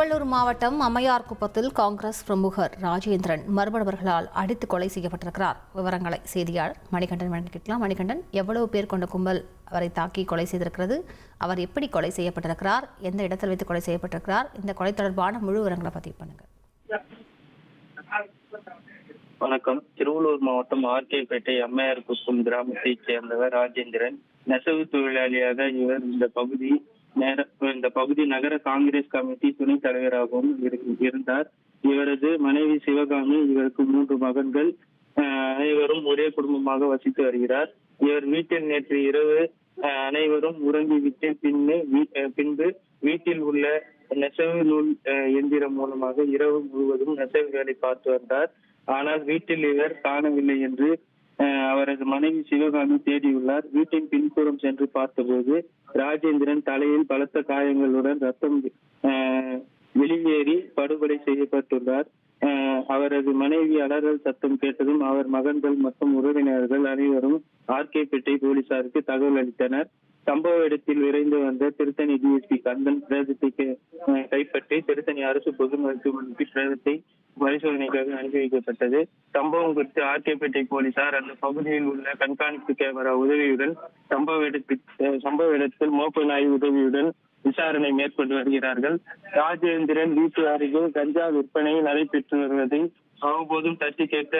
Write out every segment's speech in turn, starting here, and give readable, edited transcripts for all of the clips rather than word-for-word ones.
திருவள்ளூர் மாவட்டம் அம்மையார்குப்பத்தில் காங்கிரஸ் பிரமுகர் ராஜேந்திரன் மர்ம நபர்களால் அடித்து கொலை செய்யப்பட்டிருக்கிறார். விவரங்களை செய்தியாளர் மணிகண்டன் வழங்கிக்கலாம். மணிகண்டன், எவ்வளவு பேர் கொண்ட கும்பல் அவரை தாக்கி கொலை செய்திருக்கிறது? அவர் எப்படி கொலை செய்யப்பட்டிருக்கிறார்? எந்த இடத்தில் வைத்து கொலை செய்யப்பட்டிருக்கிறார்? இந்த கொலை தொடர்பான முழு விவரங்களை பதிவு பண்ணுங்க. வணக்கம். திருவள்ளூர் மாவட்டம் ஆர்கேபேட்டை அம்மையார்குப்பம் கிராமத்தைச் சேர்ந்தவர் ராஜேந்திரன். நெசவு தொழிலாளியாக இவர் இந்த பகுதி நகர காங்கிரஸ் கமிட்டி துணைத் தலைவராகவும் இருந்தார். இவரது மனைவி சிவகாமி, இவருக்கு 3 மகன்கள், அனைவரும் ஒரே குடும்பமாக வசித்து வருகிறார். இவர் வீட்டில் நேற்று இரவு அனைவரும் உறங்கிவிட்டு பின்பு வீட்டில் உள்ள நெசவு நூல் எந்திரம் மூலமாக இரவு முழுவதும் நெசவு வேலை பார்த்து வந்தார். ஆனால் வீட்டில் இவர் காணவில்லை என்று அவரது மனைவி சிவகாமி தேடியுள்ளார். வீட்டின் பின்புறம் சென்று பார்த்தபோது ராஜேந்திரன் தலையில் பலத்த காயங்களுடன் ரத்தம் வெளியேறி படுகொலை செய்யப்பட்டுள்ளார். அவரது மனைவி அலறல் சத்தம் கேட்டதும் அவர் மகன்கள் மற்றும் உறவினர்கள் அனைவரும் ஆர்கேபேட்டை போலீசாருக்கு தகவல் அளித்தனர். சம்பவ இடத்தில் விரைந்து வந்த திருத்தணி டிஎஸ்பி கந்தன் பிரேதத்தை கைப்பற்றி திருத்தணி அரசு பொது மருத்துவமனைக்கு பிரேதத்தை பரிசோதனைக்காக அனுப்பி வைக்கப்பட்டது. சம்பவம் குறித்து ஆர்கேபேட்டை போலீசார் அந்த பகுதியில் உள்ள கண்காணிப்பு கேமரா உதவியுடன் சம்பவ இடத்தில் மோப்ப நாய் உதவியுடன் விசாரணை மேற்கொண்டு வருகிறார்கள். ராஜேந்திரன் வீட்டு அருகில் கஞ்சா விற்பனை நடைபெற்று வருவதை அவ்வப்போதும் தட்டி கேட்ட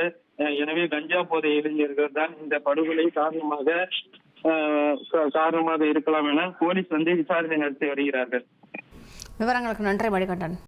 எனவே கஞ்சா போதை இளைஞர்கள் தான் இந்த படுகொலை காரணமாக இருக்கலாம் என போலீஸ் விசாரணை நடத்தி வருகிறார்கள். விவரங்களுக்கு நன்றி மணிகண்டன்.